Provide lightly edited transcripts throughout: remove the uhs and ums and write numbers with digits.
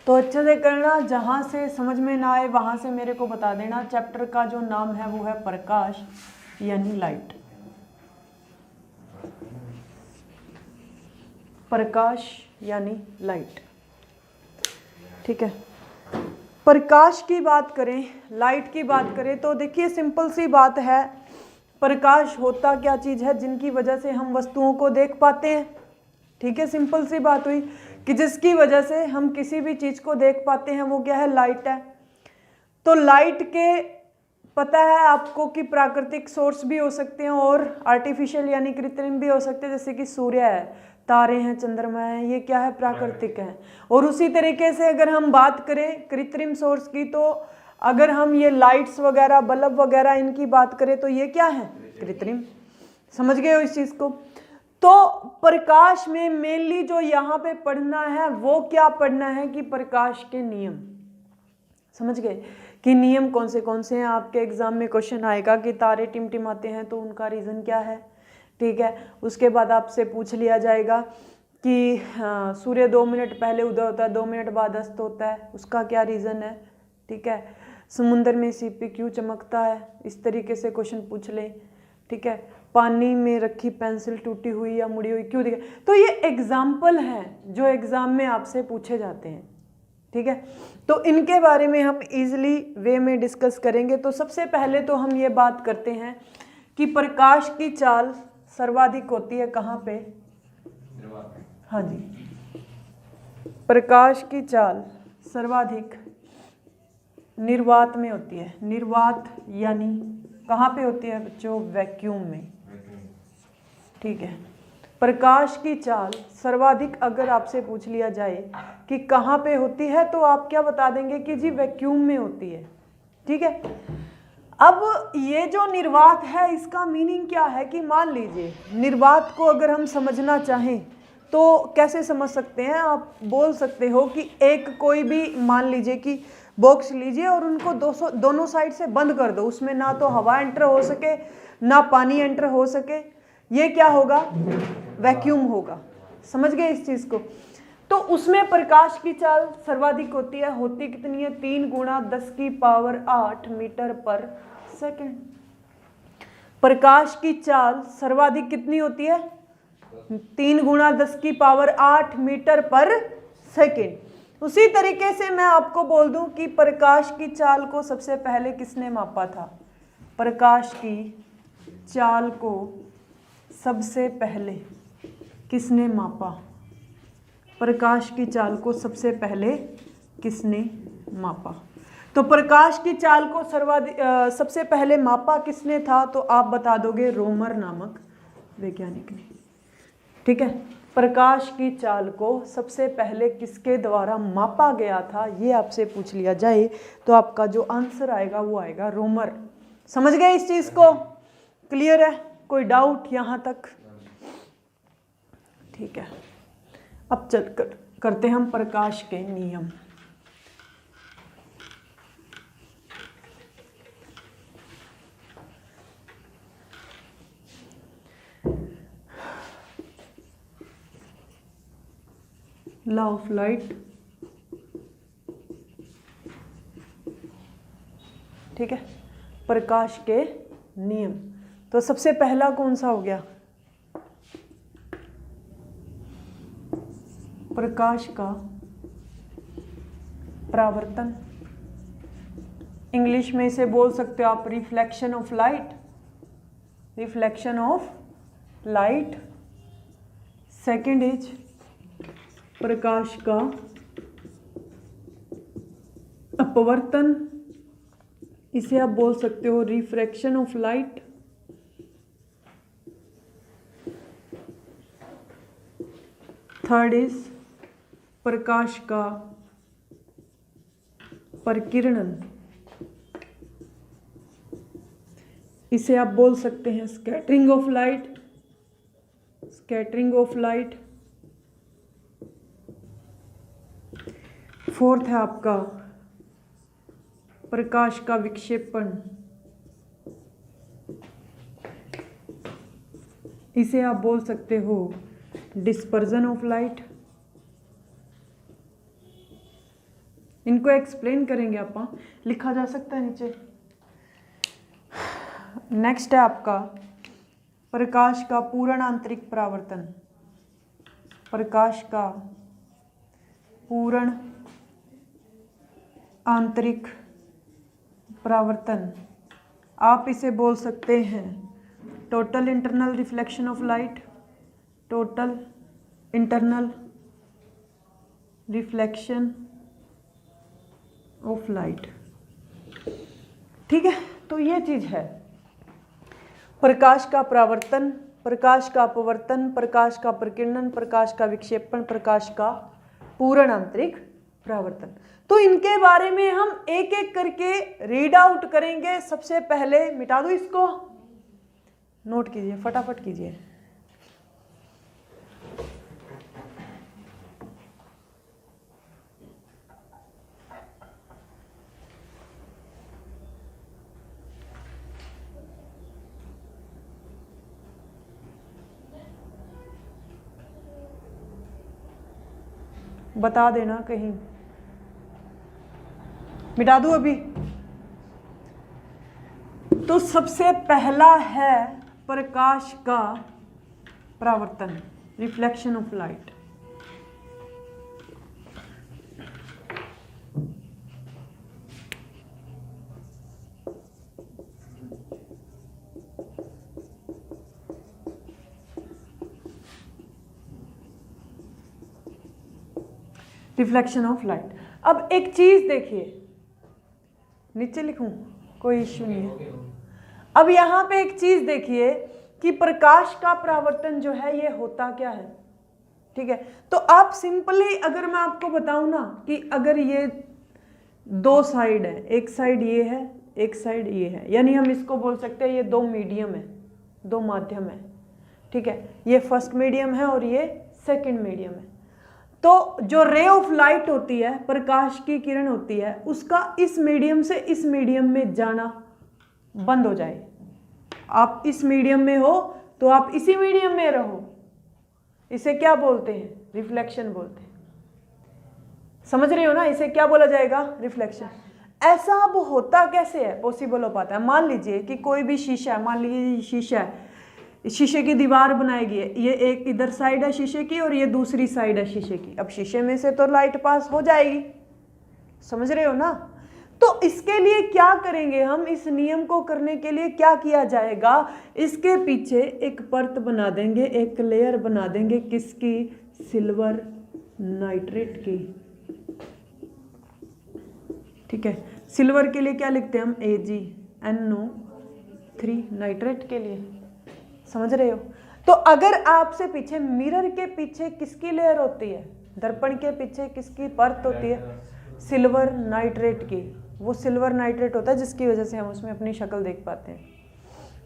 तो अच्छे से करना, जहाँ से समझ में ना आए वहाँ से मेरे को बता देना। चैप्टर का जो नाम है वो है प्रकाश यानी लाइट। प्रकाश यानी लाइट, ठीक है। प्रकाश की बात करें, लाइट की बात करें तो देखिए सिंपल सी बात है, प्रकाश होता क्या चीज़ है जिनकी वजह से हम वस्तुओं को देख पाते हैं, ठीक है। सिंपल सी बात हुई कि जिसकी वजह से हम किसी भी चीज़ को देख पाते हैं वो क्या है, लाइट है। तो लाइट के पता है आपको कि प्राकृतिक सोर्स भी हो सकते हैं और आर्टिफिशियल यानी कृत्रिम भी हो सकते हैं, जैसे कि सूर्य है, तारे हैं, चंद्रमा है, ये क्या है, प्राकृतिक है। और उसी तरीके से अगर हम बात करें कृत्रिम सोर्स की, तो अगर हम ये लाइट्स वगैरह, बल्ब वगैरह इनकी बात करें तो ये क्या है, कृत्रिम। समझ गए हो इस चीज़ को। तो प्रकाश में मेनली जो यहाँ पे पढ़ना है वो क्या पढ़ना है कि प्रकाश के नियम। समझ गए कि नियम कौन से हैं। आपके एग्जाम में क्वेश्चन आएगा कि तारे टिमटिमाते हैं तो उनका रीज़न क्या है, ठीक है। उसके बाद आपसे पूछ लिया जाएगा कि सूर्य 2 मिनट पहले उदय होता है, 2 मिनट बाद अस्त होता है, उसका क्या रीज़न है, ठीक है। समुद्र में सीपी क्यों चमकता है, इस तरीके से क्वेश्चन पूछ लें, ठीक है। पानी में रखी पेंसिल टूटी हुई या मुड़ी हुई क्यों दिखे। तो ये एग्जाम्पल हैं जो एग्ज़ाम में आपसे पूछे जाते हैं, ठीक है। तो इनके बारे में हम इजीली वे में डिस्कस करेंगे। तो सबसे पहले तो हम ये बात करते हैं कि प्रकाश की चाल सर्वाधिक होती है कहाँ पे, हाँ जी, प्रकाश की चाल सर्वाधिक निर्वात में होती है। निर्वात यानी कहाँ पे होती है बच्चों, वैक्यूम में, ठीक है। प्रकाश की चाल सर्वाधिक अगर आपसे पूछ लिया जाए कि कहाँ पे होती है तो आप क्या बता देंगे कि जी वैक्यूम में होती है, ठीक है। अब ये जो निर्वात है इसका मीनिंग क्या है कि मान लीजिए निर्वात को अगर हम समझना चाहें तो कैसे समझ सकते हैं। आप बोल सकते हो कि एक कोई भी मान लीजिए कि बॉक्स लीजिए और उनको दोनों साइड से बंद कर दो, उसमें ना तो हवा एंटर हो सके ना पानी एंटर हो सके, ये क्या होगा, वैक्यूम होगा। समझ गए इस चीज़ को। तो उसमें प्रकाश की चाल सर्वाधिक होती है, होती कितनी है, 3 गुणा 10 की पावर 8 मीटर पर सेकेंड। प्रकाश की चाल सर्वाधिक कितनी होती है, 3 गुणा 10 की पावर 8 मीटर पर सेकेंड। उसी तरीके से मैं आपको बोल दूं कि प्रकाश की चाल को सबसे पहले किसने मापा था, प्रकाश की चाल को सबसे पहले किसने मापा, प्रकाश की चाल को सबसे पहले किसने मापा। तो प्रकाश की चाल को सबसे पहले मापा किसने था, तो आप बता दोगे रोमर नामक वैज्ञानिक ने, ठीक है। प्रकाश की चाल को सबसे पहले किसके द्वारा मापा गया था, ये आपसे पूछ लिया जाए तो आपका जो आंसर आएगा वो आएगा रोमर। समझ गए इस चीज़ को, क्लियर है, कोई डाउट यहाँ तक, ठीक है। अब चल करते हैं हम प्रकाश के नियम। लॉ ऑफ लाइट, ठीक है, प्रकाश के नियम। तो सबसे पहला कौन सा हो गया, प्रकाश का परावर्तन, इंग्लिश में इसे बोल सकते हो आप reflection of light, reflection of light. Second is प्रकाश का अपवर्तन, इसे आप बोल सकते हो refraction of light. Third is प्रकाश का परिकिरणन, इसे आप बोल सकते हैं scattering of light, scattering of light. Fourth है आपका प्रकाश का विक्षेपण, इसे आप बोल सकते हो डिस्पर्जन ऑफ लाइट। इनको एक्सप्लेन करेंगे अपन, लिखा जा सकता है नीचे। नेक्स्ट है आपका प्रकाश का पूर्ण आंतरिक परावर्तन। प्रकाश का पूर्ण आंतरिक परावर्तन, आप इसे बोल सकते हैं total internal reflection of light, total internal reflection of light. ठीक है, तो ये चीज है प्रकाश का परावर्तन, प्रकाश का अपवर्तन, प्रकाश का प्रकीर्णन, प्रकाश का विक्षेपण, प्रकाश का पूर्ण आंतरिक परावर्तन। तो इनके बारे में हम एक एक करके रीड आउट करेंगे। सबसे पहले मिटा दो इसको, नोट कीजिए, फटाफट कीजिए। बता देना कहीं, मिटा दूं अभी। तो सबसे पहला है प्रकाश का परावर्तन, reflection of light. Reflection of light. अब एक चीज देखिए, नीचे लिखूं कोई इश्यू नहीं है। अब यहां पे एक चीज देखिए कि प्रकाश का परावर्तन जो है ये होता क्या है। ठीक है, तो आप सिंपली अगर मैं आपको बताऊं ना कि अगर ये दो साइड है, एक साइड ये है, एक साइड ये है, यानी हम इसको बोल सकते हैं ये दो मीडियम है, दो माध्यम है। ठीक है, ये फर्स्ट मीडियम है और ये सेकंड मीडियम है। तो जो रे ऑफ लाइट होती है, प्रकाश की किरण होती है, उसका इस मीडियम से इस मीडियम में जाना बंद हो जाए। आप इस मीडियम में हो तो आप इसी मीडियम में रहो, इसे क्या बोलते हैं? रिफ्लेक्शन बोलते हैं। समझ रहे हो ना, इसे क्या बोला जाएगा? रिफ्लेक्शन। ऐसा अब होता कैसे है, पॉसिबल हो पाता है? मान लीजिए कि कोई भी शीशा है, मान लीजिए शीशा है, शीशे की दीवार बनाएगी, ये एक इधर साइड है शीशे की और ये दूसरी साइड है शीशे की। अब शीशे में से तो लाइट पास हो जाएगी, समझ रहे हो ना? तो इसके लिए क्या करेंगे हम? इस नियम को करने के लिए क्या किया जाएगा? इसके पीछे एक परत बना देंगे, एक लेयर बना देंगे, किसकी? सिल्वर नाइट्रेट की। ठीक है, सिल्वर के लिए क्या लिखते हैं हम? AgNO3 नाइट्रेट के लिए। समझ रहे हो? तो अगर आपसे पीछे, मिरर के पीछे किसकी लेयर होती है? दर्पण के पीछे किसकी परत होती है? सिल्वर नाइट्रेट की। वो सिल्वर नाइट्रेट होता है जिसकी वजह से हम उसमें अपनी शक्ल देख पाते हैं।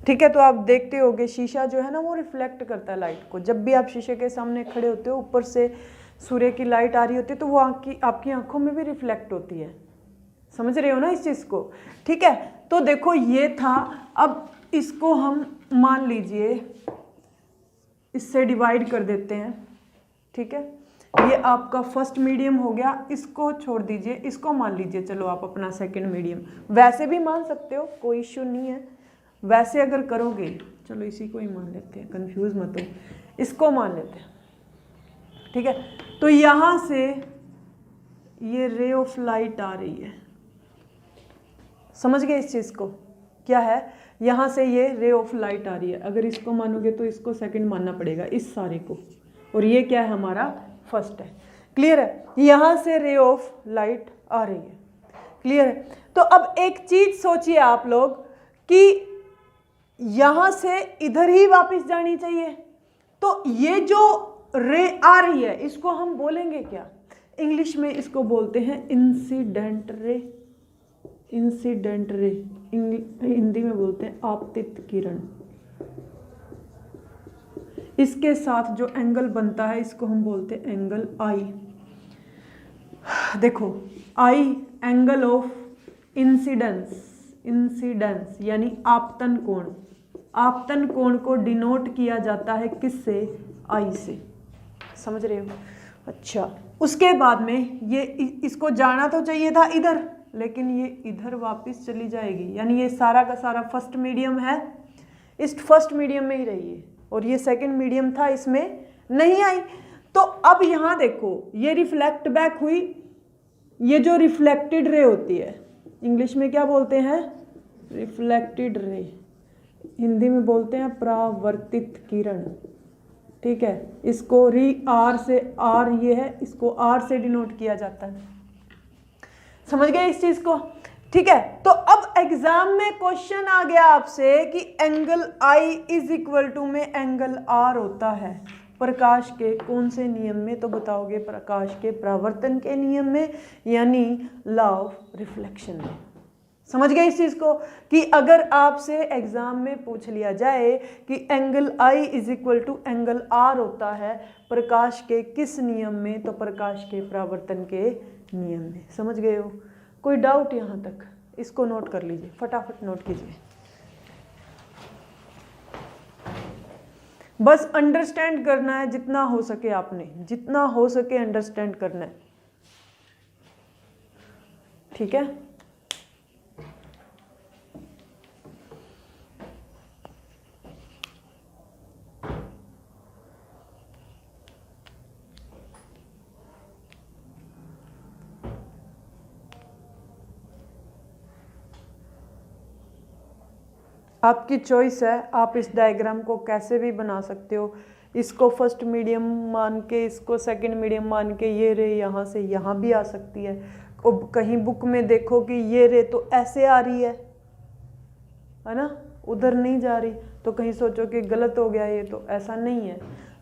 ठीक है, तो आप देखते होगे शीशा जो है ना वो रिफ्लेक्ट करता है लाइट को। जब भी आप शीशे के सामने खड़े होते हो, ऊपर से सूर्य की लाइट आ रही होती है तो वो आपकी आंखों में भी रिफ्लेक्ट होती है। समझ रहे हो ना इस चीज को? ठीक है, तो देखो ये था। अब इसको हम मान लीजिए इससे डिवाइड कर देते हैं। ठीक है, ये आपका फर्स्ट मीडियम हो गया, इसको छोड़ दीजिए, इसको मान लीजिए चलो आप अपना सेकंड मीडियम। वैसे भी मान सकते हो, कोई इश्यू नहीं है। वैसे अगर करोगे, चलो इसी को ही मान लेते हैं, कंफ्यूज मत हो, इसको मान लेते हैं। ठीक है, तो यहां से ये रे ऑफ लाइट आ रही है। समझ गए इस चीज को? क्या है? यहां से ये रे ऑफ लाइट आ रही है। अगर इसको मानोगे तो इसको सेकंड मानना पड़ेगा, इस सारे को। और ये क्या है? हमारा फर्स्ट है। क्लियर है? यहां से रे ऑफ लाइट आ रही है। क्लियर है? तो अब एक चीज सोचिए आप लोग कि यहां से इधर ही वापस जानी चाहिए। तो ये जो रे आ रही है इसको हम बोलेंगे क्या? इंग्लिश में इसको बोलते हैं incident ray. Incident ray, Hindi में बोलते हैं आपतित किरण। इसके साथ जो एंगल बनता है इसको हम बोलते हैं एंगल आई। देखो, आई एंगल ऑफ इंसिडेंस। इंसिडेंस यानी आपतन कोण। आपतन कोण को डिनोट किया जाता है किससे? आई से। समझ रहे हो? अच्छा, उसके बाद में ये इसको जाना तो चाहिए था इधर, लेकिन ये इधर वापस चली जाएगी, यानी ये सारा का सारा फर्स्ट मीडियम है, इस फर्स्ट मीडियम में ही रही है, और ये सेकंड मीडियम था इसमें नहीं आई। तो अब यहाँ देखो ये रिफ्लेक्ट बैक हुई, ये जो रिफ्लेक्टेड रे होती है इंग्लिश में क्या बोलते हैं, रिफ्लेक्टेड रे, हिंदी में बोलते हैं परावर्तित किरण, ठीक है। इसको आर से, आर ये है, इसको आर से डिनोट किया जाता है, समझ गए इस चीज को, ठीक है। तो अब एग्जाम में क्वेश्चन आ गया आपसे कि angle I is equal to में एंगल आर होता है प्रकाश के कौन से नियम में, तो बताओगे प्रकाश के परावर्तन के नियम में, यानी लॉ ऑफ रिफ्लेक्शन में। समझ गए इस चीज को कि अगर आपसे एग्जाम में पूछ लिया जाए कि angle I is equal to angle R होता है प्रकाश के किस नियम में, तो प्रकाश के परावर्तन के नियम में। समझ गए हो, कोई डाउट यहाँ तक, इसको नोट कर लीजिए, फटाफट नोट कीजिए, बस अंडरस्टैंड करना है जितना हो सके, आपने जितना हो सके अंडरस्टैंड करना है, ठीक है। आपकी चॉइस है, आप इस डायग्राम को कैसे भी बना सकते हो, इसको फर्स्ट मीडियम मान के, इसको सेकंड मीडियम मान के, ये रे यहाँ से यहाँ भी आ सकती है। अब कहीं बुक में देखो कि ये रे तो ऐसे आ रही है ना, उधर नहीं जा रही, तो कहीं सोचो कि गलत हो गया ये, तो ऐसा नहीं है।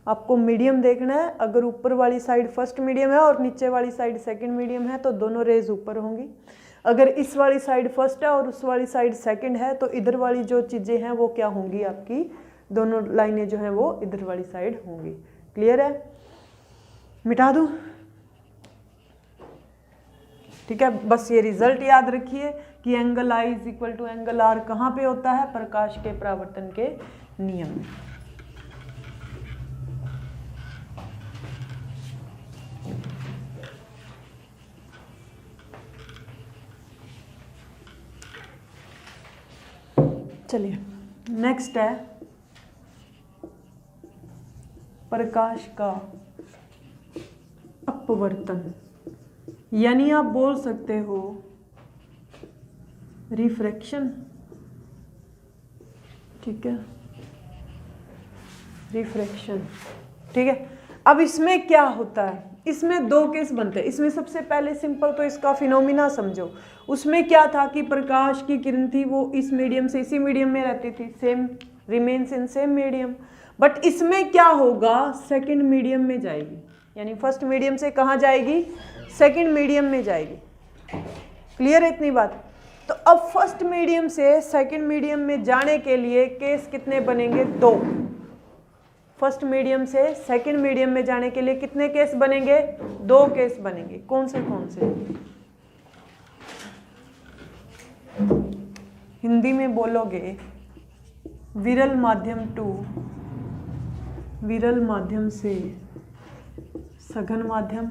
आपको मीडियम देखना है, अगर ऊपर वाली साइड फर्स्ट मीडियम है और नीचे वाली साइड सेकंड मीडियम है तो दोनों रेज ऊपर होंगी। अगर इस वाली साइड फर्स्ट है और उस वाली साइड सेकंड है तो इधर वाली जो चीज़ें हैं वो क्या होंगी, आपकी दोनों लाइनें जो हैं वो इधर वाली साइड होंगी। क्लियर है, मिटा दूँ, ठीक है। बस ये रिजल्ट याद रखिए कि angle I is equal to angle R कहाँ पे होता है, प्रकाश के परावर्तन के नियम में। चलिए नेक्स्ट है प्रकाश का अपवर्तन, यानी आप बोल सकते हो रिफ्रैक्शन, ठीक है, रिफ्रैक्शन, ठीक है। अब इसमें क्या होता है, इसमें दो केस बनते हैं। इसमें सबसे पहले सिंपल तो इसका फिनोमिना समझो, उसमें क्या था कि प्रकाश की किरण थी वो इस मीडियम से इसी मीडियम में रहती थी, same remains in same medium. But इसमें क्या होगा, सेकंड मीडियम में जाएगी, यानी फर्स्ट मीडियम से कहाँ जाएगी, सेकंड मीडियम में जाएगी। क्लियर है इतनी बात। तो अब फर्स्ट मीडियम से सेकंड मीडियम में जाने के लिए केस कितने बनेंगे, दो। फर्स्ट मीडियम से सेकंड मीडियम में जाने के लिए कितने केस बनेंगे, दो केस बनेंगे। कौन से कौन से, हिंदी में बोलोगे विरल माध्यम टू विरल माध्यम से सघन माध्यम,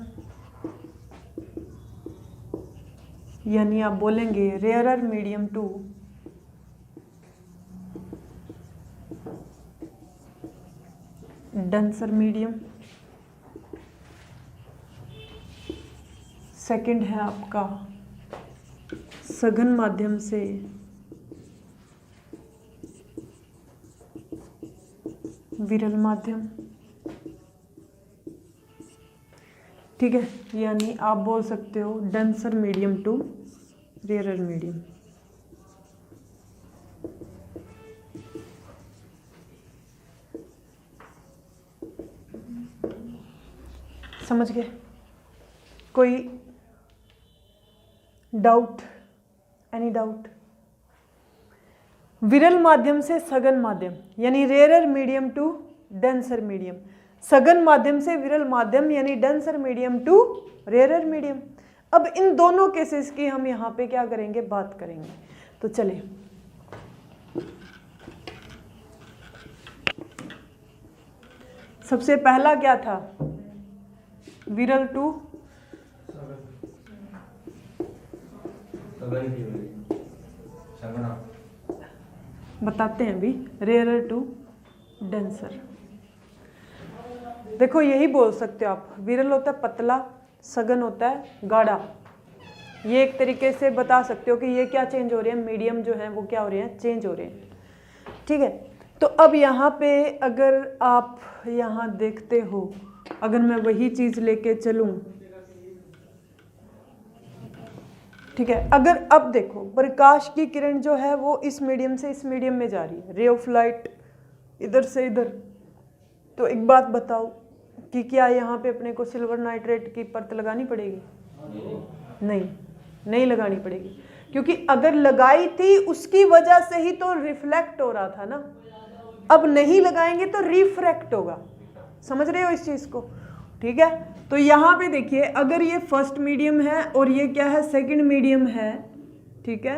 यानी आप बोलेंगे rarer medium to denser medium. Second है आपका सघन माध्यम से विरल माध्यम, ठीक है, यानी आप बोल सकते हो denser medium to rarer medium. समझ गए, कोई डाउट, एनी डाउट। विरल माध्यम से सघन माध्यम, यानी rarer medium to denser medium, सघन माध्यम से विरल माध्यम यानी denser medium to rarer medium. अब इन दोनों केसेस की हम यहाँ पे क्या करेंगे, बात करेंगे। तो चलिए सबसे पहला क्या था, विरल टू बताते हैं अभी। रेयरर टू डेंसर, देखो यही बोल सकते हो आप। विरल होता है पतला, सघन होता है गाढ़ा। ये एक तरीके से बता सकते हो कि ये क्या चेंज हो रहे हैं, मीडियम जो है वो क्या हो रहे हैं, चेंज हो रहे हैं। ठीक है, तो अब यहाँ पे अगर आप यहाँ देखते हो, अगर मैं वही चीज लेके चलूं, ठीक है, अगर अब देखो प्रकाश की किरण जो है वो इस मीडियम से इस मीडियम में जा रही है, रे ऑफ लाइट इधर से इधर, तो एक बात बताओ कि क्या यहाँ पे अपने को सिल्वर नाइट्रेट की परत लगानी पड़ेगी? नहीं लगानी पड़ेगी, क्योंकि अगर लगाई थी उसकी वजह से ही तो रिफ्लेक्ट हो रहा था ना। अब नहीं लगाएंगे तो रिफ्रैक्ट होगा। समझ रहे हो इस चीज को? ठीक है, तो यहाँ पे देखिए, अगर ये फर्स्ट मीडियम है और ये क्या है, सेकंड मीडियम है, ठीक है,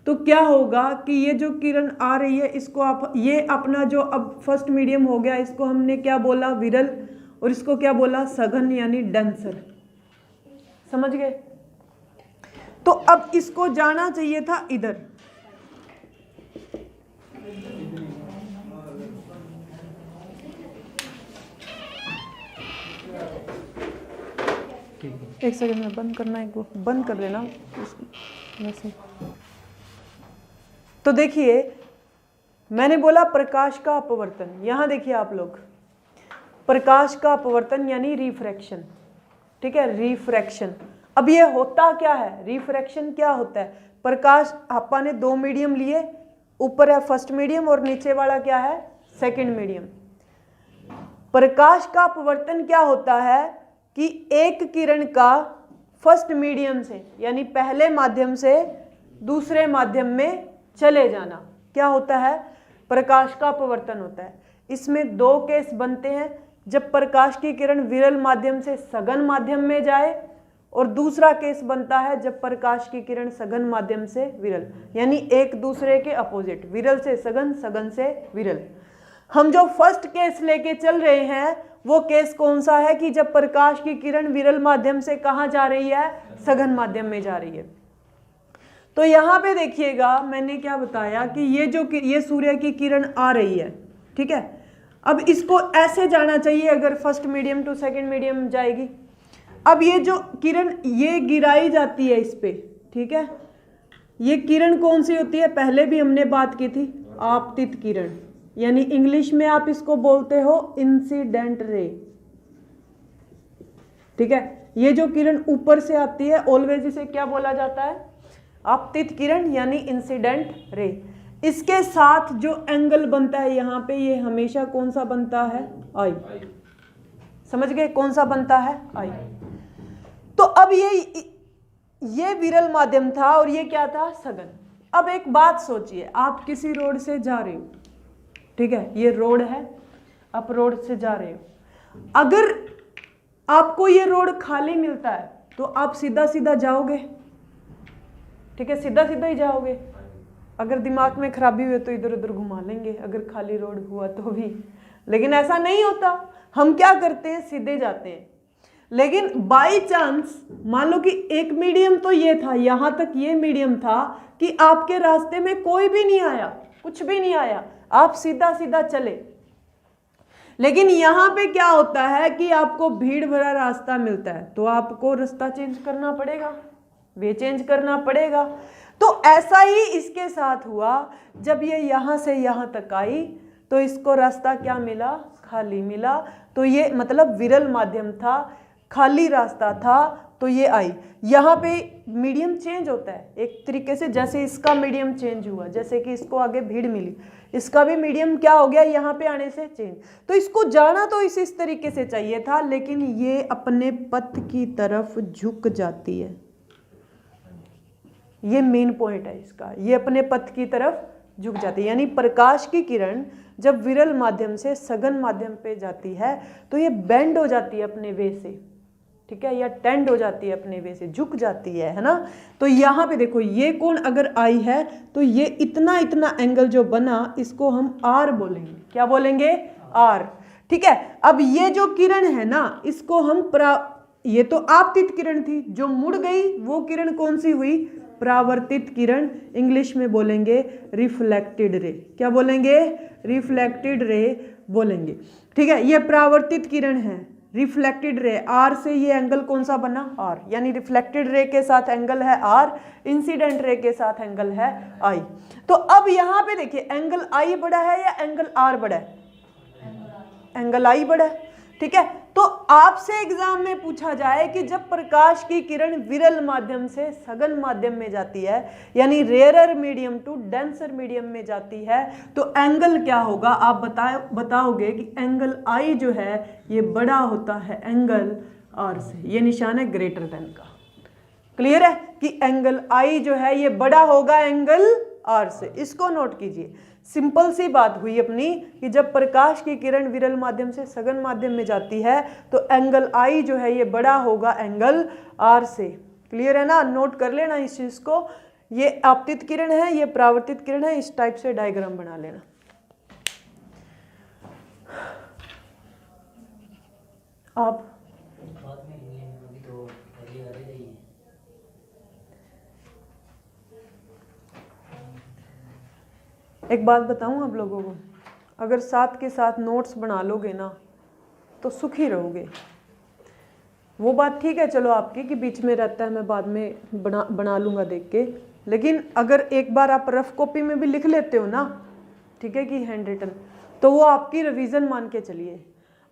तो क्या होगा कि ये जो किरण आ रही है इसको आप, ये अपना जो अब फर्स्ट मीडियम हो गया, इसको हमने क्या बोला, विरल, और इसको क्या बोला, सघन यानी डेंसर। समझ गए? तो अब इसको जाना चाहिए था इधर, एक सेकंड में बंद करना, एक बंद कर देना वैसे। तो देखिए मैंने बोला प्रकाश का अपवर्तन, यहां देखिए आप लोग, प्रकाश का अपवर्तन यानी रिफ्रैक्शन। ठीक है, रिफ्रैक्शन। अब ये होता क्या है, रिफ्रैक्शन क्या होता है? प्रकाश, आपा ने दो मीडियम लिए, ऊपर है फर्स्ट मीडियम और नीचे वाला क्या है, सेकंड मीडियम। प्रकाश का अपवर्तन क्या होता है कि एक किरण का फर्स्ट मीडियम से यानी पहले माध्यम से दूसरे माध्यम में चले जाना, क्या होता है, प्रकाश का अपवर्तन होता है। इसमें दो केस बनते हैं, जब प्रकाश की किरण विरल माध्यम से सघन माध्यम में जाए, और दूसरा केस बनता है जब प्रकाश की किरण सघन माध्यम से विरल, यानी एक दूसरे के अपोजिट, विरल से सघन, सघन से विरल। हम जो फर्स्ट केस लेके चल रहे हैं वो केस कौन सा है कि जब प्रकाश की किरण विरल माध्यम से कहाँ जा रही है, सघन माध्यम में जा रही है। तो यहाँ पे देखिएगा मैंने क्या बताया कि ये सूर्य की किरण आ रही है, ठीक है, अब इसको ऐसे जाना चाहिए अगर first medium to second medium जाएगी। अब ये जो किरण ये गिराई जाती है इस पे, ठीक है, ये किरण कौन सी होती है, पहले भी हमने बात की थी, आपतित किरण, यानी इंग्लिश में आप इसको बोलते हो इंसिडेंट रे। ठीक है, ये जो किरण ऊपर से आती है ऑलवेज इसे क्या बोला जाता है, आपतित किरण यानी इंसिडेंट रे। इसके साथ जो एंगल बनता है यहाँ पे, ये हमेशा कौन सा बनता है, आई। समझ गए, कौन सा बनता है, आई। तो अब ये विरल माध्यम था और ये क्या था, सघन। अब एक बात सोचिए, आप किसी रोड से जा रहे हो, ठीक है, ये रोड है, आप रोड से जा रहे हो, अगर आपको ये रोड खाली मिलता है तो आप सीधा सीधा जाओगे, ठीक है, सीधा सीधा ही जाओगे। अगर दिमाग में खराबी हुई तो इधर उधर घुमा लेंगे अगर खाली रोड हुआ तो भी, लेकिन ऐसा नहीं होता। हम क्या करते हैं, सीधे जाते हैं। लेकिन बाई चांस मान लो कि एक मीडियम तो ये था, यहां तक ये मीडियम था कि आपके रास्ते में कोई भी नहीं आया, कुछ भी नहीं आया, आप सीधा सीधा चले। लेकिन यहां पे क्या होता है कि आपको भीड़ भरा रास्ता मिलता है तो आपको रास्ता चेंज करना पड़ेगा, वे चेंज करना पड़ेगा। तो ऐसा ही इसके साथ हुआ, जब ये यहां से यहां तक आई तो इसको रास्ता क्या मिला, खाली मिला। तो ये मतलब विरल माध्यम था, खाली रास्ता था, तो ये आई। यहाँ पे मीडियम चेंज होता है एक तरीके से, जैसे इसका मीडियम चेंज हुआ, जैसे कि इसको आगे भीड़ मिली, इसका भी मीडियम क्या हो गया, यहाँ पे आने से चेंज। तो इसको जाना तो इस तरीके से चाहिए था, लेकिन ये अपने पथ की तरफ झुक जाती है। ये मेन पॉइंट है इसका, ये अपने पथ की तरफ झुक जाती है। यानी प्रकाश की किरण जब विरल माध्यम से सघन माध्यम पे जाती है तो ये बेंड हो जाती है अपने वे से, ठीक है, या टेंड हो जाती है अपने वे से, झुक जाती है ना। तो यहाँ पे देखो ये कोण अगर आई है तो ये इतना इतना एंगल जो बना इसको हम आर बोलेंगे, क्या बोलेंगे, आर। ठीक है, अब ये जो किरण है ना इसको हम ये तो आपतित किरण थी, जो मुड़ गई वो किरण कौन सी हुई, परावर्तित किरण, इंग्लिश में बोलेंगे रिफ्लेक्टेड रे। क्या बोलेंगे? रिफ्लेक्टेड रे बोलेंगे। ठीक है, ये परावर्तित किरण है, रिफ्लेक्टेड रे। आर से ये एंगल कौन सा बना? आर, यानी रिफ्लेक्टेड रे के साथ एंगल है आर, इंसिडेंट रे के साथ एंगल है आई। तो अब यहां पे देखिए एंगल आई बड़ा है या एंगल आर बड़ा है? एंगल आई बड़ा है। ठीक है, तो आपसे एग्जाम में पूछा जाए कि जब प्रकाश की किरण विरल माध्यम से सघन माध्यम में जाती है, यानी rarer medium to denser medium में जाती है, तो एंगल क्या होगा? आप बताओगे कि एंगल आई जो है ये बड़ा होता है एंगल आर से। ये निशान है ग्रेटर देन का। क्लियर है कि एंगल आई जो है ये बड़ा होगा एंगल आर से। इसको नोट कीजिए। सिंपल सी बात हुई अपनी कि जब प्रकाश की किरण विरल माध्यम से सघन माध्यम में जाती है तो एंगल आई जो है ये बड़ा होगा एंगल आर से। क्लियर है ना? नोट कर लेना इस चीज को। ये आपतित किरण है, ये परावर्तित किरण है, इस टाइप से डायग्राम बना लेना। आप एक बात बताऊं आप लोगों को, अगर साथ के साथ नोट्स बना लोगे ना तो सुखी रहोगे। वो बात ठीक है चलो आपकी कि बीच में रहता है, मैं बाद में बना लूँगा देख के, लेकिन अगर एक बार आप रफ कॉपी में भी लिख लेते हो ना, ठीक है, कि हैंड रिटन, तो वो आपकी रिवीजन मान के चलिए।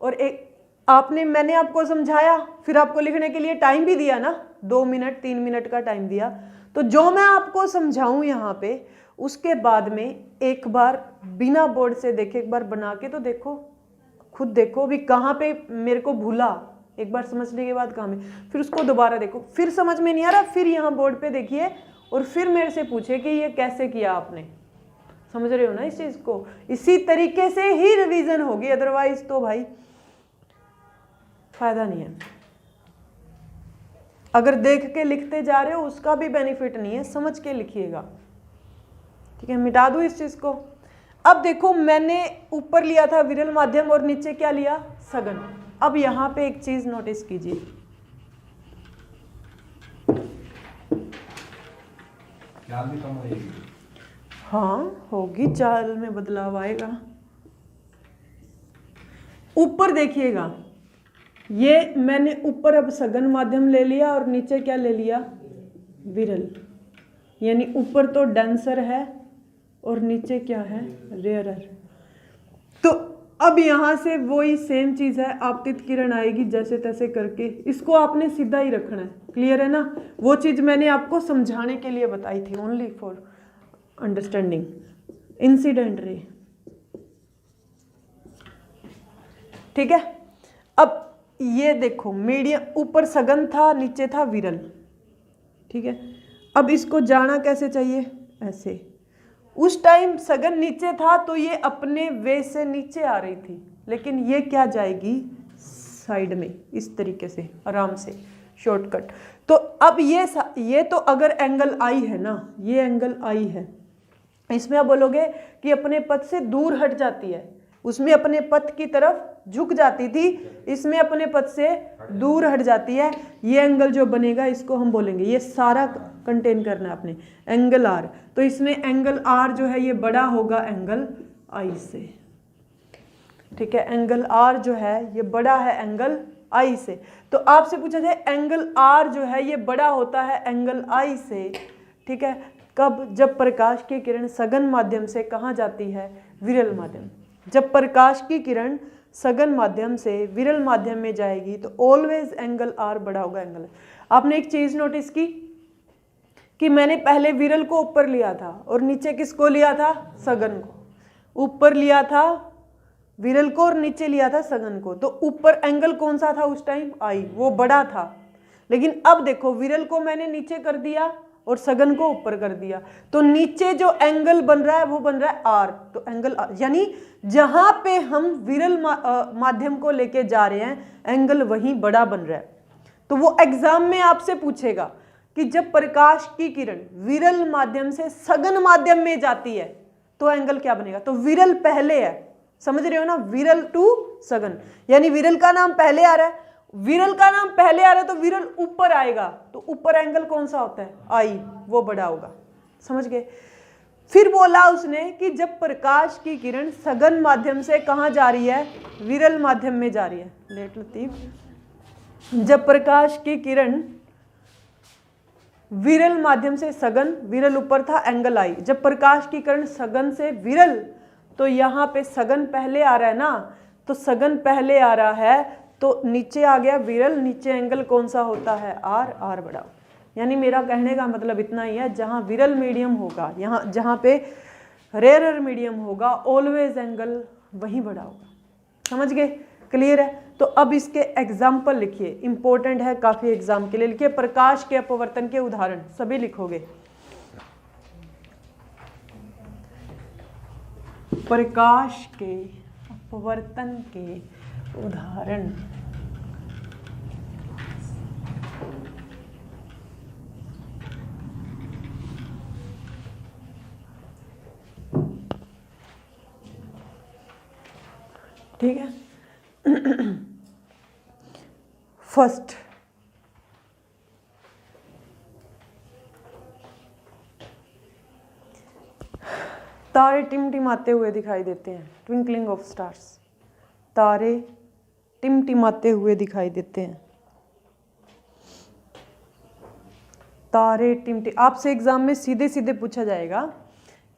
और एक मैंने आपको समझाया, फिर आपको लिखने के लिए टाइम भी दिया ना, 2 मिनट 3 मिनट का टाइम दिया, तो जो मैं आपको समझाऊं यहाँ पे, उसके बाद में एक बार बिना बोर्ड से देखे एक बार बना के तो देखो, खुद देखो भी कहाँ पे मेरे को भूला, एक बार समझने के बाद कहाँ में, फिर उसको दोबारा देखो, फिर समझ में नहीं आ रहा, फिर यहाँ बोर्ड पे देखिए और फिर मेरे से पूछे कि ये कैसे किया आपने। समझ रहे हो ना इस चीज को? इसी तरीके से ही रिवीजन होगी, अदरवाइज तो भाई फायदा नहीं है। अगर देख के लिखते जा रहे हो उसका भी बेनिफिट नहीं है, समझ के लिखिएगा। ठीक है, मिटा दूं इस चीज को। अब देखो मैंने ऊपर लिया था विरल माध्यम और नीचे क्या लिया? सघन। अब यहां पे एक चीज नोटिस कीजिए, चाल भी कम होगी। हाँ होगी, चाल में बदलाव आएगा। ऊपर देखिएगा, ये मैंने ऊपर अब सघन माध्यम ले लिया और नीचे क्या ले लिया? विरल। यानी ऊपर तो डेंसर है और नीचे क्या है? रेयरर। तो अब यहां से वही सेम चीज है, आपतित किरण आएगी जैसे तैसे करके, इसको आपने सीधा ही रखना है। क्लियर है ना? वो चीज मैंने आपको समझाने के लिए बताई थी, only for understanding. Incident ray. ठीक है, अब ये देखो मीडियम, ऊपर सघन था, नीचे था विरल। ठीक है, अब इसको जाना कैसे चाहिए? ऐसे। उस टाइम सघन नीचे था तो ये अपने वे से नीचे आ रही थी, लेकिन ये क्या जाएगी? साइड में, इस तरीके से आराम से, शॉर्टकट। तो अब ये तो अगर एंगल आई है ना, ये एंगल आई है, इसमें आप बोलोगे कि अपने पथ से दूर हट जाती है, उसमें अपने पथ की तरफ झुक जाती थी, इसमें अपने पथ से दूर हट जाती है। ये एंगल जो बनेगा इसको हम बोलेंगे, ये सारा कंटेन करना है आपने, एंगल आर। तो इसमें एंगल आर जो है ये बड़ा होगा एंगल आई से। ठीक है, एंगल आर जो है ये बड़ा है एंगल आई से। तो आपसे पूछा जाए एंगल आर जो है ये बड़ा होता है एंगल आई से। ठीक है, कब? जब प्रकाश की किरण सघन माध्यम से कहाँ जाती है? विरल माध्यम। जब प्रकाश की किरण सघन माध्यम से विरल माध्यम में जाएगी तो ऑलवेज एंगल आर बड़ा होगा एंगल। आपने एक चीज नोटिस की कि मैंने पहले विरल को ऊपर लिया था और नीचे किसको लिया था? सघन को। ऊपर लिया था विरल को और नीचे लिया था सघन को। तो ऊपर एंगल कौन सा था उस टाइम? आई, वो बड़ा था। लेकिन अब देखो विरल को मैंने नीचे कर दिया और सघन को ऊपर कर दिया, तो नीचे जो एंगल बन रहा है वो बन रहा है आर। तो एंगल आर, यानी जहां पे हम विरल माध्यम को लेके जा रहे हैं एंगल वहीं बड़ा बन रहा है। तो वो एग्जाम में आपसे पूछेगा कि जब प्रकाश की किरण विरल माध्यम से सघन माध्यम में जाती है तो एंगल क्या बनेगा? तो विरल पहले है, समझ रहे हो ना? विरल टू सघन, यानी विरल का नाम पहले आ रहा है, विरल का नाम पहले आ रहा है तो विरल ऊपर आएगा, तो ऊपर एंगल कौन सा होता है, आई, वो बड़ा होगा। समझ गए। फिर बोला उसने कि जब प्रकाश की किरण सघन माध्यम से कहाँ जा रही है, विरल माध्यम में जा रही है। लेट लतीफ, जब प्रकाश की किरण विरल माध्यम से सघन, विरल ऊपर था, एंगल आई, जब प्रकाश की किरण सघन से विरल, तो यहाँ पे सघन पहले आ रहा है ना, तो सघन पहले आ रहा है तो नीचे आ गया विरल, नीचे एंगल कौन सा होता है, आर, आर बड़ा। यानी मेरा कहने का मतलब इतना ही है, जहाँ विरल मीडियम होगा, यहाँ जहाँ पे रेयरर मीडियम होगा, ऑलवेज एंगल वहीं बड़ा होगा। समझ गए, क्लियर है। तो अब इसके एग्जाम्पल लिखिए, इंपॉर्टेंट है काफी एग्जाम के लिए। लिखिए प्रकाश के अपवर्तन के उदाहरण, सभी लिखोगे। प्रकाश के अपवर्तन के उदाहरण। ठीक है। फर्स्ट, तारे टिमटिमाते हुए दिखाई देते हैं, ट्विंकलिंग ऑफ स्टार्स। तारे टिमटिमाते हुए दिखाई देते हैं। तारे टिमटिम, आपसे एग्जाम में सीधे सीधे पूछा जाएगा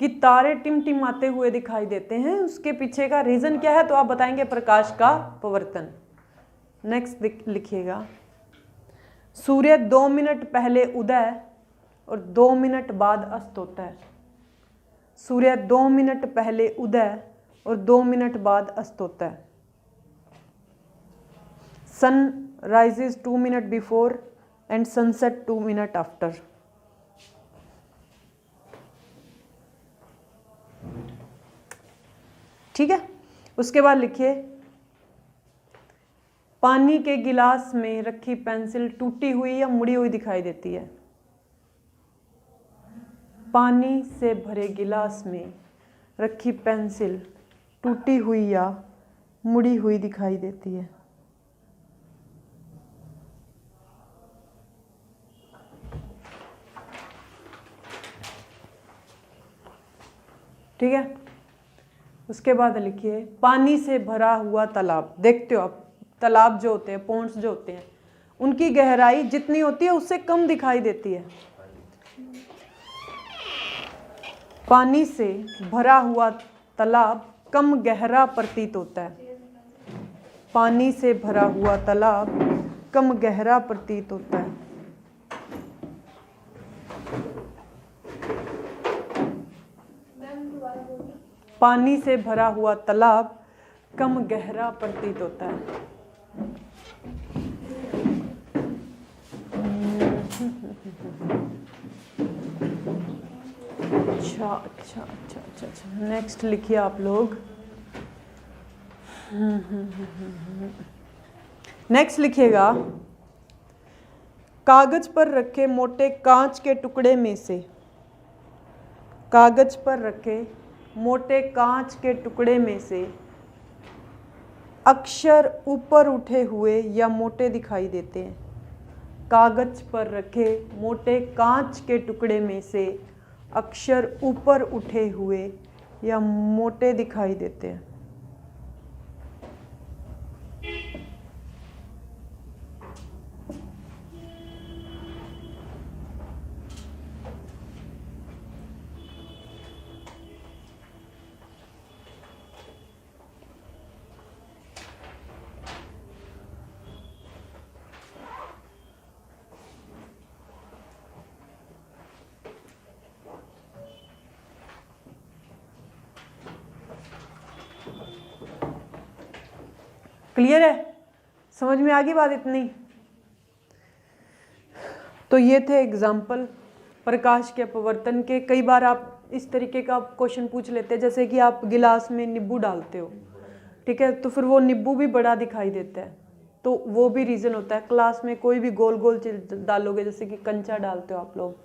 कि तारे टिमटिमाते हुए दिखाई देते हैं, उसके पीछे का रीजन क्या है, तो आप बताएंगे प्रकाश का पवर्तन। नेक्स्ट लिखिएगा, सूर्य 2 मिनट पहले उदय और 2 मिनट बाद अस्त होता है। सूर्य 2 मिनट पहले उदय और 2 मिनट बाद अस्त होता है। Sun rises 2 minute before and sunset 2 minute after. ठीक है। उसके बाद लिखिए, पानी के गिलास में रखी पेंसिल टूटी हुई या मुड़ी हुई दिखाई देती है। पानी से भरे गिलास में रखी पेंसिल टूटी हुई या मुड़ी हुई दिखाई देती है। ठीक है। उसके बाद लिखिए, पानी से भरा हुआ तालाब। देखते हो आप, तालाब जो होते हैं, पॉन्ड्स जो होते हैं, उनकी गहराई जितनी होती है उससे कम दिखाई देती है। पानी से भरा हुआ तालाब कम गहरा प्रतीत होता है। पानी से भरा हुआ तालाब कम गहरा प्रतीत होता है। पानी से भरा हुआ तालाब कम गहरा प्रतीत होता है। अच्छा। नेक्स्ट लिखिए आप लोग। नेक्स्ट लिखिएगा, कागज पर रखे मोटे कांच के टुकड़े में से, कागज पर रखे मोटे कांच के टुकड़े में से अक्षर ऊपर उठे हुए या मोटे दिखाई देते हैं। कागज पर रखे मोटे कांच के टुकड़े में से अक्षर ऊपर उठे हुए या मोटे दिखाई देते हैं। क्लियर है, समझ में आ गई बात इतनी। तो ये थे एग्जाम्पल प्रकाश के अपवर्तन के। कई बार आप इस तरीके का क्वेश्चन पूछ लेते हैं, जैसे कि आप गिलास में नींबू डालते हो, ठीक है, तो फिर वो नींबू भी बड़ा दिखाई देता है, तो वो भी रीज़न होता है। क्लास में कोई भी गोल गोल चीज डालोगे, जैसे कि कंचा डालते हो आप लोग,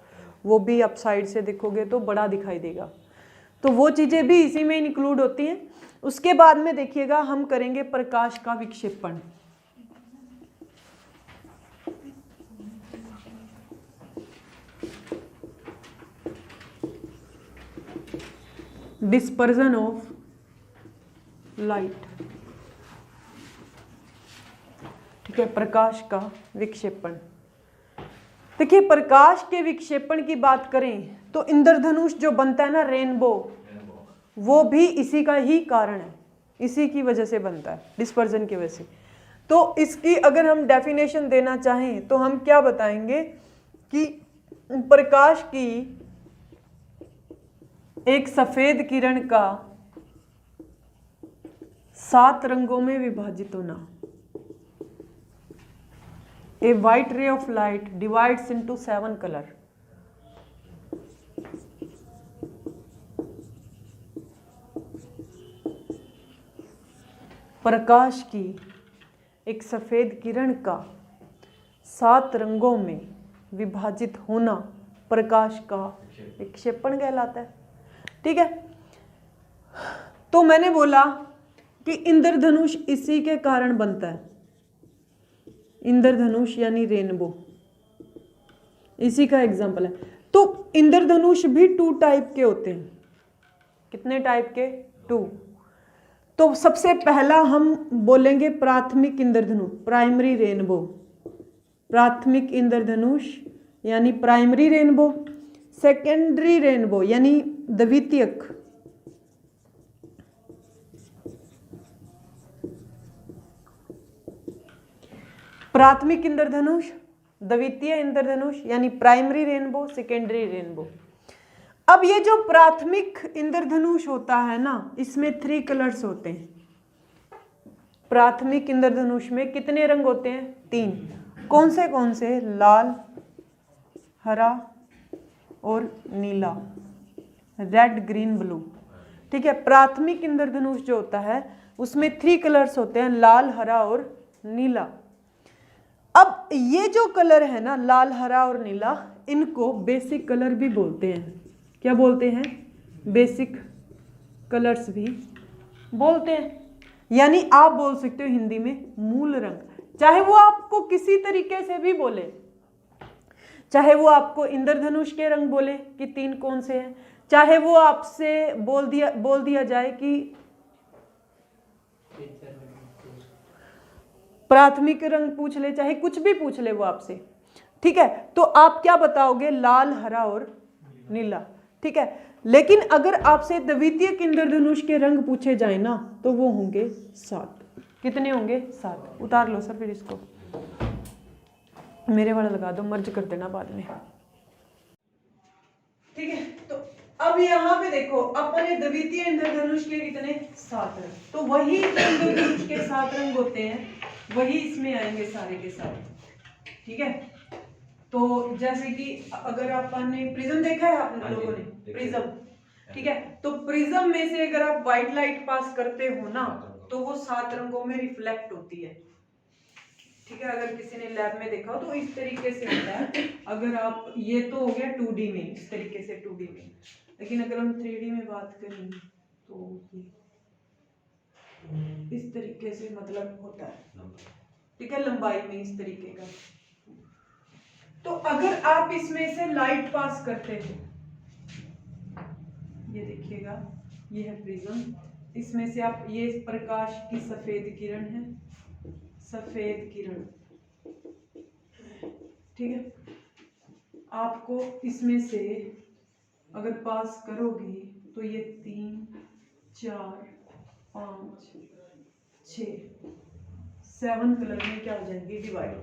वो भी आप साइड से देखोगे तो बड़ा दिखाई देगा, तो वो चीज़ें भी इसी में इंक्लूड होती हैं। उसके बाद में देखिएगा हम करेंगे प्रकाश का विक्षेपण। डिस्पर्जन ऑफ लाइट, ठीक है, प्रकाश का विक्षेपण। देखिए प्रकाश के विक्षेपण की बात करें तो इंद्रधनुष जो बनता है ना, रेनबो, वो भी इसी का ही कारण है, इसी की वजह से बनता है, डिस्पर्जन की वजह से। तो इसकी अगर हम डेफिनेशन देना चाहें तो हम क्या बताएंगे कि प्रकाश की एक सफेद किरण का 7 रंगों में विभाजित होना। A white ray of light divides into 7 color. प्रकाश की एक सफेद किरण का 7 रंगों में विभाजित होना प्रकाश का विक्षेपण कहलाता है, ठीक है। तो मैंने बोला कि इंद्रधनुष इसी के कारण बनता है, इंद्रधनुष यानी रेनबो इसी का एग्जाम्पल है। तो इंद्रधनुष भी 2 टाइप के होते हैं। कितने टाइप के? 2। तो सबसे पहला हम बोलेंगे प्राथमिक इंद्रधनुष, प्राइमरी रेनबो, प्राथमिक इंद्रधनुष यानी प्राइमरी रेनबो। सेकेंडरी रेनबो यानी द्वितीयक, प्राथमिक इंद्रधनुष, द्वितीय इंद्रधनुष यानी प्राइमरी रेनबो, सेकेंडरी रेनबो। अब ये जो प्राथमिक इंद्रधनुष होता है ना, इसमें 3 कलर्स होते हैं। प्राथमिक इंद्रधनुष में कितने रंग होते हैं? 3। कौन से? लाल, हरा और नीला, रेड, ग्रीन, ब्लू, ठीक है। प्राथमिक इंद्रधनुष जो होता है उसमें 3 कलर्स होते हैं, लाल, हरा और नीला। अब ये जो कलर है ना, लाल, हरा और नीला, इनको बेसिक कलर भी बोलते हैं। क्या बोलते हैं? बेसिक कलर्स भी बोलते हैं। यानी आप बोल सकते हो हिंदी में मूल रंग, चाहे वो आपको किसी तरीके से भी बोले, चाहे वो आपको इंद्रधनुष के रंग बोले कि 3 कौन से हैं, चाहे वो आपसे बोल दिया जाए कि प्राथमिक रंग पूछ ले, चाहे कुछ भी पूछ ले वो आपसे, ठीक है। तो आप क्या बताओगे? लाल, हरा और नीला, ठीक है। लेकिन अगर आपसे द्वितीयक इंद्रधनुष के रंग पूछे जाए ना, तो वो होंगे 7। कितने होंगे? 7। उतार लो सर फिर इसको, मेरे वाला लगा दो, मर्ज कर देना बाद में, ठीक है। तो अब यहाँ पे देखो, अपने द्वितीय इंद्रधनुष के कितने? 7 रंग। तो वही इंद्रधनुष के 7 रंग होते हैं, वही इसमें आएंगे सारे के सारे, ठीक है। तो जैसे कि अगर आपने प्रिज्म देखा है आप लोगों ने, प्रिज्म, ठीक है। तो प्रिज्म में से अगर आप व्हाइट लाइट पास करते हो ना, तो वो 7 रंगों में रिफ्लेक्ट होती है, ठीक है। अगर किसी ने लैब में देखा हो तो इस तरीके से होता है। अगर आप, ये तो हो गया 2D में, इस तरीके से 2D में, लेकिन अगर हम 3D में बात करें तो इस तरीके से मतलब होता है, ठीक है, लंबाई में इस तरीके का। तो अगर आप इसमें से लाइट पास करते हो, ये देखिएगा, ये है प्रिज्म, इसमें से आप, ये प्रकाश की सफेद किरण है, सफेद किरण, ठीक है। आपको इसमें से अगर पास करोगे तो ये 3, 4, 5, 6, 7 कलर में क्या हो जाएंगे? डिवाइड।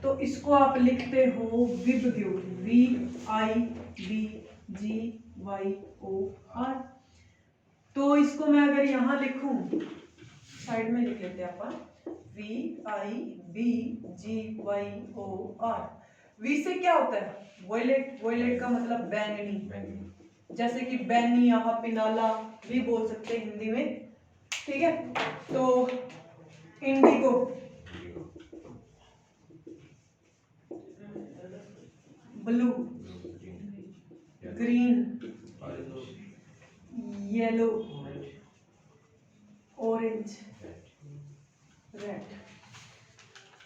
तो इसको आप लिखते हो विबग्योर, VIBGYOR। तो इसको मैं अगर यहाँ लिखूं, साइड में लिख लेते हैं अपन, VIBGYOR। वी से क्या होता है? वॉयलेट, वॉयलेट का मतलब बैंगनी, जैसे कि बैनी, यहाँ पिनाला भी बोल सकते हैं हिंदी में, ठीक है। तो indigo, blue, green, yellow, orange, red.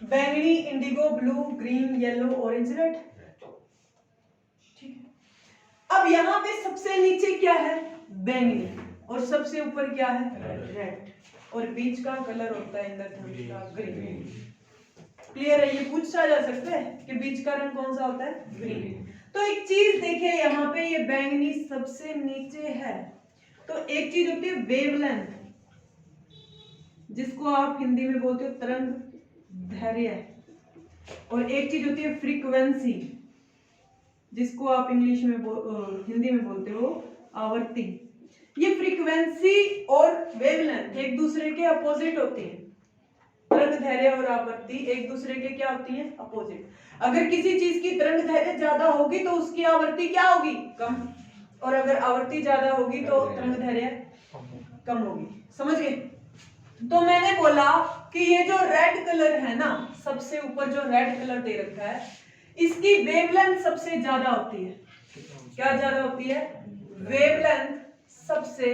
बैंगनी, indigo, blue, green, yellow, orange, red, ठीक है। अब यहाँ पे सबसे नीचे क्या है, बैंगनी, और सबसे ऊपर क्या है, रेड, और बीच का कलर होता है इंद्रधनुष का ग्रीन। क्लियर है? ये पूछा जा सकता है कि बीच का रंग कौन सा होता है, ग्रीन। तो एक चीज देखिए यहाँ पे, ये बैंगनी सबसे नीचे है, तो एक चीज होती है वेवलेंथ, जिसको आप हिंदी में बोलते हो तरंग दैर्घ्य, और एक चीज होती है फ्रीक्वेंसी, जिसको आप इंग्लिश में हिंदी में बोलते हो आवर्ती। ये फ्रीक्वेंसी और वेवलेंथ एक दूसरे के अपोजिट होती है। तरंग दैर्घ्य और आवर्ती एक दूसरे के क्या होती है, अपोजिट। अगर किसी चीज की तरंग दैर्घ्य ज्यादा होगी तो उसकी आवर्ती क्या होगी, कम, और अगर आवर्ती ज्यादा होगी तो तरंग दैर्घ्य कम होगी। समझ गए? तो मैंने बोला कि ये जो रेड कलर है ना, सबसे ऊपर जो रेड कलर दे रखा है, इसकी वेवलेंथ सबसे ज्यादा होती है। क्या ज्यादा होती है, वेवलेंथ सबसे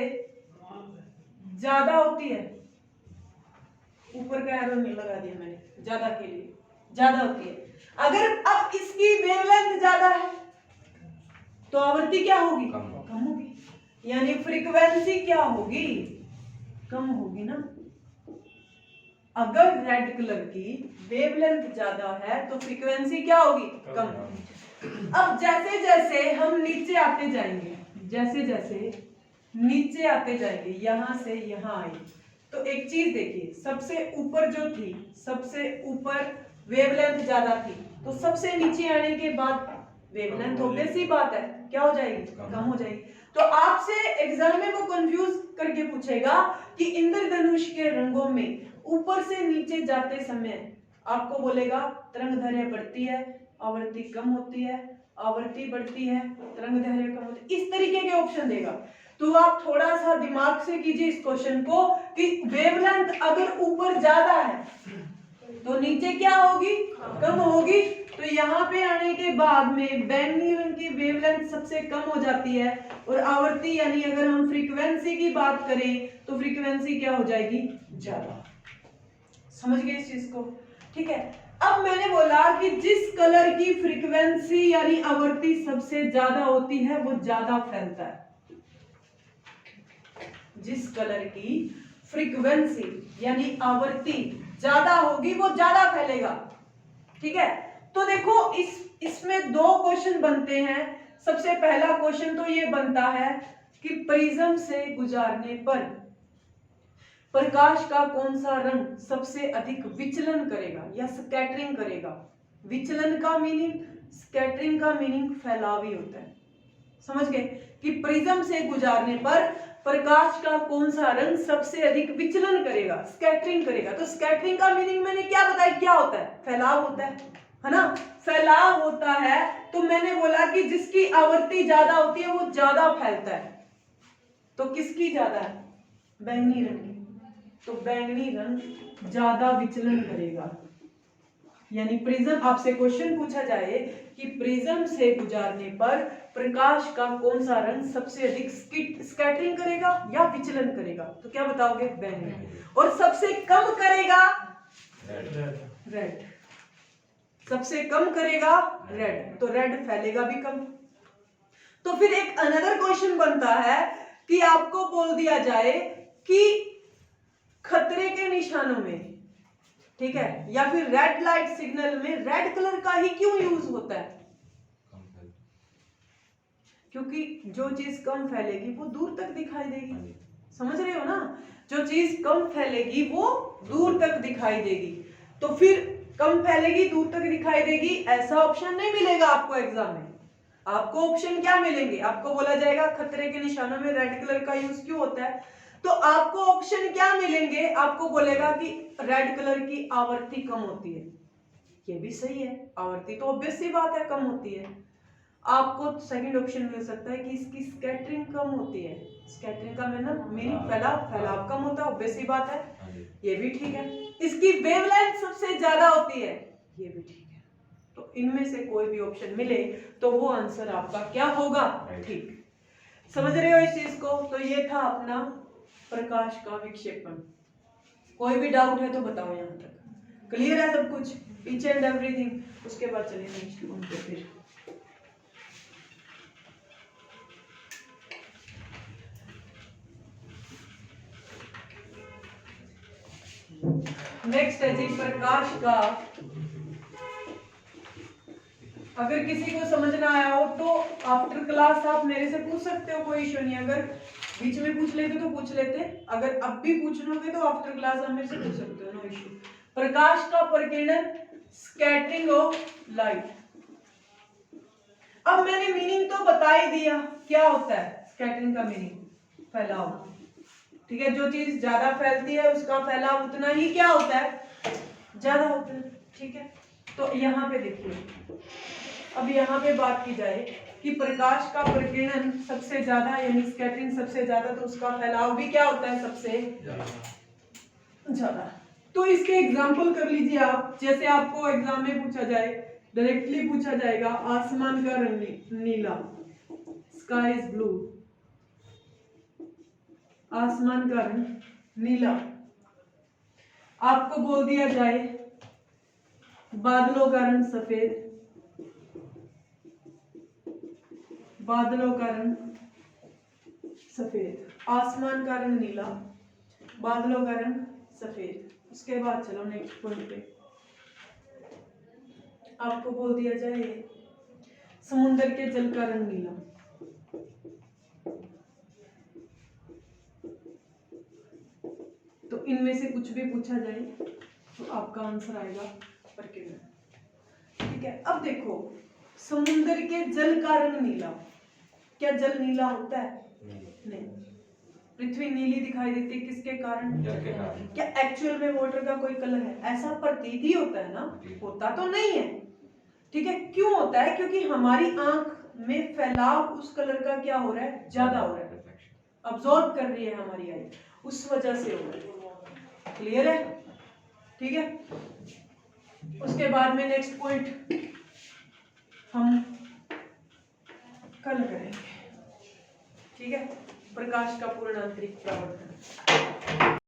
ज्यादा होती है। ऊपर का एरो नहीं लगा दिया मैंने, ज्यादा के लिए, ज्यादा होती है। अगर अब इसकी वेवलेंथ ज्यादा है तो आवर्ती क्या होगी, कम होगी, यानी फ्रीक्वेंसी क्या होगी, कम होगी ना। अगर रेड कलर की वेवलेंथ ज्यादा है तो फ्रीक्वेंसी क्या होगी, कम। अब जैसे जैसे हम नीचे आते जाएंगे, जैसे जैसे नीचे आते जाएंगे, यहां से यहां आए, तो एक चीज देखिए, सबसे ऊपर जो थी, सबसे ऊपर वेवलेंथ ज्यादा थी, तो सबसे नीचे आने के बाद वेवलेंथ ऑब्वियस ही बात है क्या हो जाएगी, कम हो जाएगी। तो आपसे एग्जाम में वो कंफ्यूज करके पूछेगा कि इंद्रधनुष के रंगों में ऊपर से नीचे जाते समय आपको बोलेगा तरंग दैर्घ्य बढ़ती है, आवर्ती कम होती है, आवर्ती बढ़ती है, तरंग दैर्घ्य कम होती है, इस तरीके के ऑप्शन देगा। तो आप थोड़ा सा दिमाग से कीजिए इस क्वेश्चन को कि वेवलेंथ अगर ऊपर ज्यादा है तो नीचे क्या होगी, कम होगी। तो यहाँ पे आने के बाद में बैंगनी रंग की वेवलेंथ सबसे कम हो जाती है, और आवर्ती यानी अगर हम फ्रीक्वेंसी की बात करें तो फ्रीक्वेंसी क्या हो जाएगी, ज्यादा। समझ गए इस चीज को? ठीक है। अब मैंने बोला कि जिस कलर की फ्रीक्वेंसी यानी आवर्ती सबसे ज्यादा होती है वो ज्यादा फैलता है। जिस कलर की फ्रीक्वेंसी यानी आवर्ती ज्यादा होगी वो ज्यादा फैलेगा। ठीक है। तो देखो इसमें दो क्वेश्चन बनते हैं। सबसे पहला क्वेश्चन तो ये बनता है कि प्रिज्म से गुजारने पर प्रकाश का कौन सा रंग सबसे अधिक विचलन करेगा या स्कैटरिंग करेगा। विचलन का मीनिंग, स्कैटरिंग का मीनिंग फैलाव ही होता है। समझ गए कि प्रिज्म से गुजारने पर प्रकाश का कौन सा रंग सबसे अधिक विचलन करेगा, स्कैटरिंग करेगा। तो स्कैटरिंग का मीनिंग मैंने क्या बताया, क्या होता है, फैलाव होता है ना, फैलाव होता है। तो मैंने बोला कि जिसकी आवर्ती ज्यादा होती है वो ज्यादा फैलता है। तो किसकी ज्यादा है, बैंगनी रंग की। तो बैंगनी रंग ज्यादा विचलन करेगा। यानी प्रिज्म, आपसे क्वेश्चन पूछा जाए कि प्रिज्म से गुजारने पर प्रकाश का कौन सा रंग सबसे अधिक स्कैटरिंग करेगा या विचलन करेगा, तो क्या बताओगे, बैंगनी। और सबसे कम करेगा रेड। सबसे कम करेगा रेड, तो रेड फैलेगा भी कम। तो फिर एक अनदर क्वेश्चन बनता है कि आपको बोल दिया जाए कि खतरे के निशानों में, ठीक है, या फिर रेड लाइट सिग्नल में रेड कलर का ही क्यों यूज होता है। क्योंकि जो चीज कम फैलेगी वो दूर तक दिखाई देगी। समझ रहे हो ना, जो चीज कम फैलेगी वो दूर तक दिखाई देगी। तो फिर कम फैलेगी दूर तक दिखाई देगी, ऐसा ऑप्शन नहीं मिलेगा आपको एग्जाम में। आपको ऑप्शन क्या मिलेंगे, आपको बोला जाएगा खतरे के निशानों में रेड कलर का यूज क्यों होता है, तो आपको ऑप्शन क्या मिलेंगे, आपको बोलेगा कि रेड कलर की आवर्ती कम होती है। ये भी सही है, आवर्ती तो ऑब्वियस सी बात है कम होती है। आपको सेकंड ऑप्शन मिल सकता है कि इसकी स्कैटरिंग कम होती है। स्कैटरिंग का मीनिंग फैलाव कम होता है, ऑब्वियस सी बात है, ये भी ठीक है। इसकी वेवलेंथ सबसे ज्यादा होती है, ये भी ठीक है। तो इनमें से कोई भी ऑप्शन मिले तो वो आंसर आपका क्या होगा, ठीक। समझ रहे हो इस चीज को? तो ये था अपना प्रकाश का विक्षेपण। कोई भी डाउट है तो बताओ, यहां तक क्लियर है सब कुछ, ईच एंड एवरीथिंग। उसके बाद चलिए नेक्स्ट पे फिर नेक्स्ट है जी प्रकाश का, अगर किसी को समझ ना आया हो तो आफ्टर क्लास आप मेरे से पूछ सकते हो, कोई इशू नहीं। अगर बीच में पूछ लेते तो पूछ लेते, अगर अब भी पूछना होगा तो आफ्टर क्लास आप मेरे से पूछ सकते हो, नो इशू। प्रकाश का प्रकीर्णन, स्कैटरिंग ऑफ लाइट। अब मैंने मीनिंग तो बता ही दिया, क्या होता है स्कैटरिंग का मीनिंग, फैलाव। ठीक है, जो चीज ज्यादा फैलती है उसका फैलाव उतना ही क्या होता है, ज्यादा होता है। ठीक है, तो यहाँ पे देखिए, अब यहाँ पे बात की जाए कि प्रकाश का प्रकीर्णन सबसे ज्यादा यानी स्कैटरिंग सबसे ज्यादा, तो उसका फैलाव भी क्या होता है, सबसे ज्यादा। तो इसके एग्जाम्पल कर लीजिए आप, जैसे आपको एग्जाम में पूछा जाए, डायरेक्टली पूछा जाएगा आसमान का रंग नीला, स्काई इज ब्लू, आसमान का रंग नीला। आपको बोल दिया जाए बादलों का रंग सफेद, बादलों का रंग सफेद, आसमान का रंग नीला, बादलों का रंग सफेद। उसके बाद चलो नेक्स्ट पॉइंट पे, आपको बोल दिया जाए समुद्र के जल का रंग नीला, तो इनमें से कुछ भी पूछा जाए तो आपका आंसर आएगा प्रकीर्णन। ठीक है, अब देखो समुद्र के जल का रंग नीला, क्या जल नीला होता है? नहीं। पृथ्वी नीली दिखाई देती है किसके कारण? जल के कारण। क्या एक्चुअल में वाटर का कोई कलर है? ऐसा प्रतीत ही होता है ना, होता तो नहीं है। ठीक है, क्यों होता है? क्योंकि हमारी आंख में फैलाव उस कलर का क्या हो रहा है, ज्यादा हो रहा है, अब्सॉर्ब कर रही है हमारी आई, उस वजह से हो रहा है। क्लियर है? ठीक है, उसके बाद में नेक्स्ट पॉइंट हम कल करेंगे। ठीक है, प्रकाश का पूर्ण आंतरिक परावर्तन।